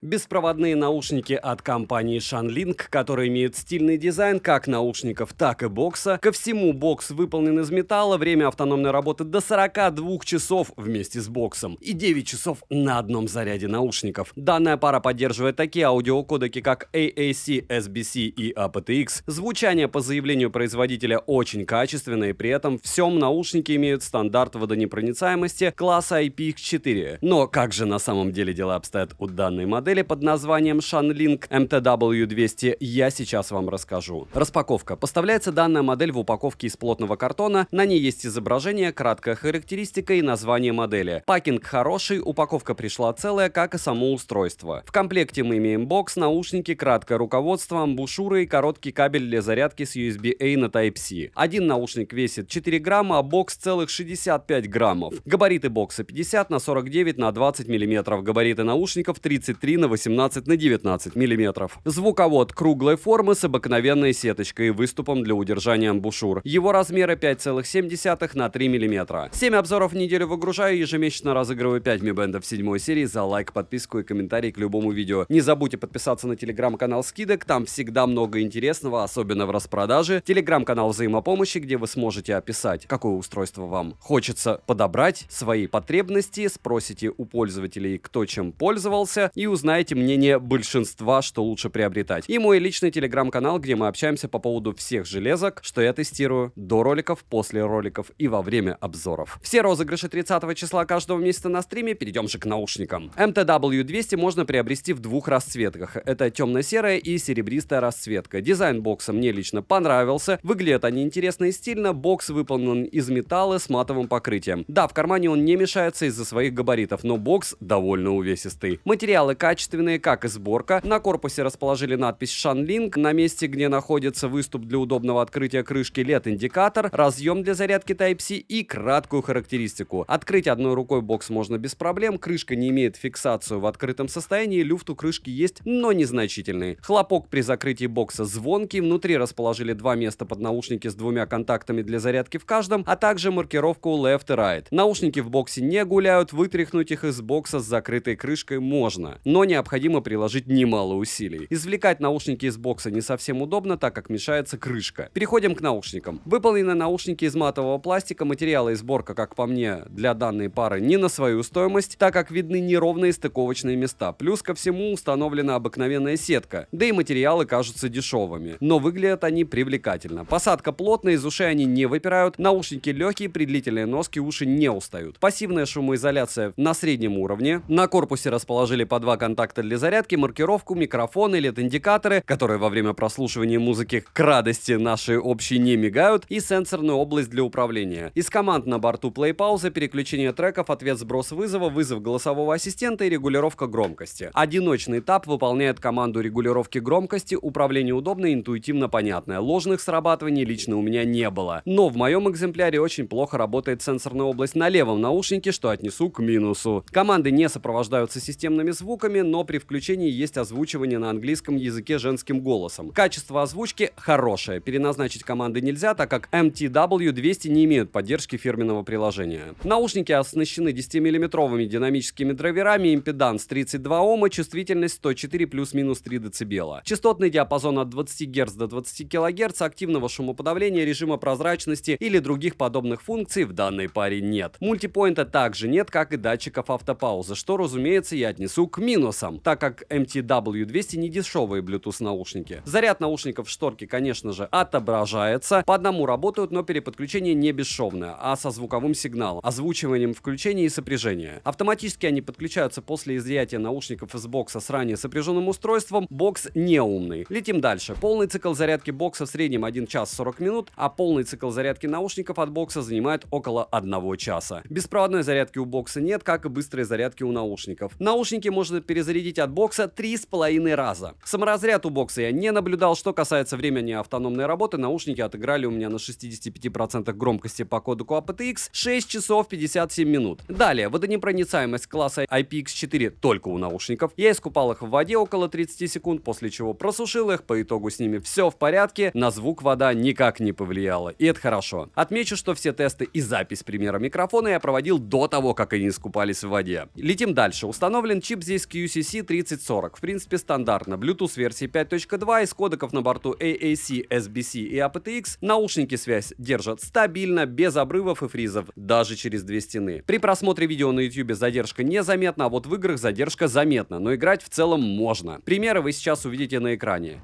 Беспроводные наушники от компании Shanling, которые имеют стильный дизайн как наушников, так и бокса. Ко всему, бокс выполнен из металла, время автономной работы до 42 часов вместе с боксом и 9 часов на одном заряде наушников. Данная пара поддерживает такие аудиокодеки, как AAC, SBC и aptX. Звучание по заявлению производителя очень качественное, и при этом всем наушники имеют стандарт водонепроницаемости класса IPX4. Но как же на самом деле дела обстоят у данной модели под названием Shanling MTW200, я сейчас вам расскажу. Распаковка. Поставляется данная модель в упаковке из плотного картона. На ней есть изображение, краткая характеристика и название модели. Пакинг хороший, упаковка пришла целая, как и само устройство. В комплекте мы имеем бокс, наушники, краткое руководство, амбушюры и короткий кабель для зарядки с USB-A на Type-C. Один наушник весит 4 грамма, а бокс целых 65 граммов. Габариты бокса 50 на 49 на 20 мм. Габариты наушников 33 на 18 на 19 мм. Звуковод круглой формы с обыкновенной сеточкой и выступом для удержания амбушюр. Его размеры 5,7 на 3 мм. 7 обзоров в неделю выгружаю, ежемесячно разыгрываю 5 Mi Band в 7 серии за лайк, подписку и комментарий к любому видео. Не забудьте подписаться на телеграм-канал скидок, там всегда много интересного, особенно в распродаже. Телеграм-канал взаимопомощи, где вы сможете описать, какое устройство вам хочется подобрать, свои потребности, спросите у пользователей, кто чем пользовался, и узнаете мнение большинства, что лучше приобретать. И мой личный телеграм-канал, где мы общаемся по поводу всех железок, что я тестирую до роликов, после роликов и во время обзоров. Все розыгрыши 30 числа каждого месяца на стриме. Перейдем же к наушникам. MTW200 можно приобрести в двух расцветках. Это темно-серая и серебристая расцветка. Дизайн бокса мне лично понравился. Выглядят они интересно и стильно. Бокс выполнен из металла с матовым покрытием. Да, в кармане он не мешается из-за своих габаритов, но бокс довольно увесистый. Материалы качественные, как и сборка. На корпусе расположили надпись Shanling. На месте, где находится выступ для удобного открытия крышки, LED-индикатор, разъем для зарядки Type-C и краткую характеристику. Открыть одной рукой бокс можно без проблем. Крышка не имеет фиксацию в открытом состоянии. Люфт у крышки есть, но незначительный. Хлопок при закрытии бокса звонкий. Внутри расположили два места под наушники с двумя контактами для зарядки в каждом, а также маркировку Left и Right. Наушники в боксе не гуляют, вытряхнуть их из бокса с закрытой крышкой можно, но необходимо приложить немало усилий. Извлекать наушники из бокса не совсем удобно, так как мешается крышка. Переходим к наушникам. Выполнены наушники из матового пластика. Материалы и сборка, как по мне, для данной пары не на свою стоимость, так как видны неровные стыковочные места. Плюс ко всему установлена обыкновенная сетка, да и материалы кажутся дешевыми, но выглядят они привлекательно. Посадка плотная, из ушей они не выпирают, наушники легкие, при длительной носке уши не устают. Пассивная шумоизоляция на среднем уровне. На корпусе расположили по два контакта для зарядки, маркировку, микрофоны, LED-индикаторы, которые во время прослушивания музыки к радости нашей общей не мигают, и сенсорную область для управления. Из команд на борту плей-пауза, переключение треков, ответ-сброс вызова, вызов голосового ассистента и регулировка громкости. Одиночный тап выполняет команду регулировки громкости, управление удобное и интуитивно понятное. Ложных срабатываний лично у меня не было. Но в моем экземпляре очень плохо работает сенсорная область на левом наушнике, что отнесу к минусу. Команды не сопровождаются системными звуками, но при включении есть озвучивание на английском языке женским голосом. Качество озвучки хорошее. Переназначить команды нельзя, так как MTW200 не имеют поддержки фирменного приложения. Наушники оснащены 10-мм динамическими драйверами, импеданс 32 Ома, чувствительность 104 плюс-минус 3 дБ. Частотный диапазон от 20 Гц до 20 кГц, активного шумоподавления, режима прозрачности или других подобных функций в данной паре нет. Мультипоинта также нет, как и датчиков автопаузы, что, разумеется, я отнесу к минусам, так как MTW200 не дешевые Bluetooth наушники. Заряд наушников в шторке, конечно же, отображается. По одному работают, но переподключение не бесшовное, а со звуковым сигналом, озвучиванием включения и сопряжения. Автоматически они подключаются после изъятия наушников из бокса с ранее сопряженным устройством. Бокс не умный. Летим дальше. Полный цикл зарядки бокса в среднем 1 час 40 минут, а полный цикл зарядки наушников от бокса занимает около 1 часа. Беспроводной зарядки у бокса нет, как и быстрой зарядки у наушников. Наушники можно перезарядить от бокса 3,5 раза. Саморазряд у бокса я не наблюдал. Что касается времени автономной работы, наушники отыграли у меня на 65% громкости по кодеку aptX 6 часов 57 минут. Далее, водонепроницаемость класса IPX4 только у наушников. Я искупал их в воде около 30 секунд, после чего просушил их. По итогу с ними все в порядке. На звук вода никак не повлияла. И это хорошо. Отмечу, что все тесты и запись примера микрофона я проводил до того, как они искупались в воде. Летим дальше. Установлен чип здесь QC UCC 3040. В принципе, стандартно. Bluetooth версии 5.2, из кодеков на борту AAC, SBC и aptX. Наушники связь держат стабильно, без обрывов и фризов, даже через две стены. При просмотре видео на YouTube задержка незаметна, а вот в играх задержка заметна, но играть в целом можно. Примеры вы сейчас увидите на экране.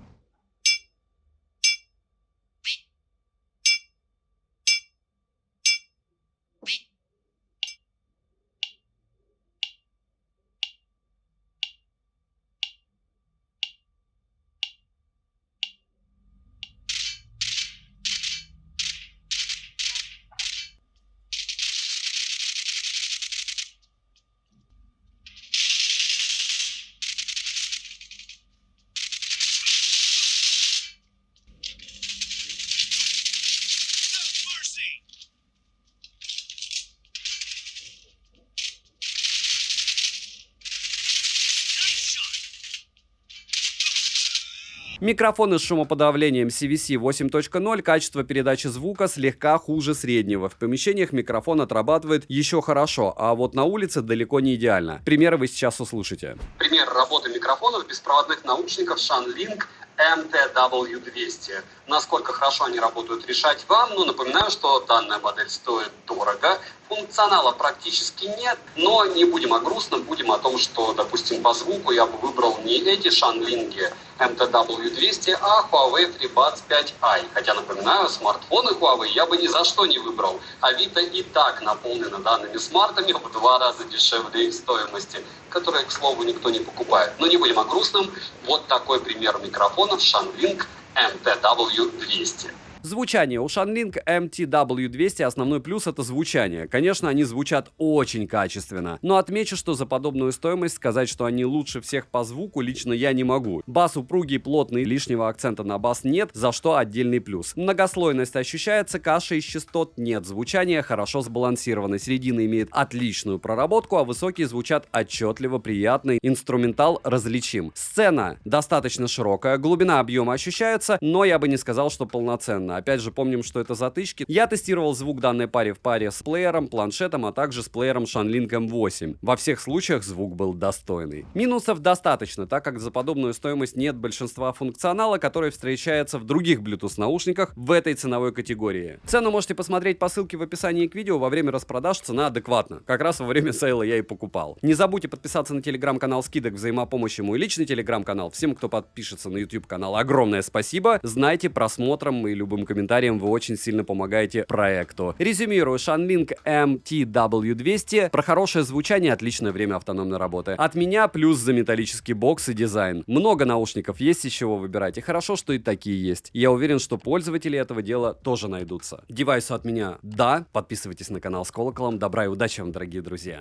Микрофоны с шумоподавлением CVC 8.0, качество передачи звука слегка хуже среднего. В помещениях микрофон отрабатывает еще хорошо, а вот на улице далеко не идеально. Примеры вы сейчас услышите. Пример работы микрофонов беспроводных наушников SHANLink MTW200. Насколько хорошо они работают, решать вам, но напоминаю, что данная модель стоит дорого, функционала практически нет, но не будем о грустном, будем о том, что, допустим, по звуку я бы выбрал не эти SHANLink MTW200, а Huawei FreeBuds 5i. Хотя, напоминаю, смартфоны Huawei я бы ни за что не выбрал. Авито и так наполнено данными смартами в 2 раза дешевле их стоимости, которые, к слову, никто не покупает. Но не будем о грустном. Вот такой пример микрофонов SHANLink MTW200. Звучание. У SHANLink MTW200 основной плюс — это звучание. Конечно, они звучат очень качественно, но отмечу, что за подобную стоимость сказать, что они лучше всех по звуку, лично я не могу. Бас упругий, плотный, лишнего акцента на бас нет, за что отдельный плюс. Многослойность ощущается, каша из частот нет, звучание хорошо сбалансировано, середина имеет отличную проработку, а высокие звучат отчетливо, приятный, инструментал различим. Сцена достаточно широкая, глубина объема ощущается, но я бы не сказал, что полноценно. Опять же, помним, что это затычки. Я тестировал звук данной паре в паре с плеером, планшетом, а также с плеером SHANLink M8. Во всех случаях звук был достойный. Минусов достаточно, так как за подобную стоимость нет большинства функционала, который встречается в других Bluetooth наушниках в этой ценовой категории. Цену можете посмотреть по ссылке в описании к видео. Во время распродаж цена адекватна. Как раз во время сейла я и покупал. Не забудьте подписаться на телеграм-канал скидок, взаимопомощи, мой личный телеграм-канал. Всем, кто подпишется на YouTube канал, огромное спасибо. Знайте, просмотром и любым комментариям вы очень сильно помогаете проекту. Резюмирую, SHANLink MTW200 про хорошее звучание, отличное время автономной работы. От меня плюс за металлический бокс и дизайн. Много наушников, есть из чего выбирать, и хорошо, что и такие есть. Я уверен, что пользователи этого дела тоже найдутся. Девайсу от меня да, подписывайтесь на канал с колоколом, добра и удачи вам, дорогие друзья.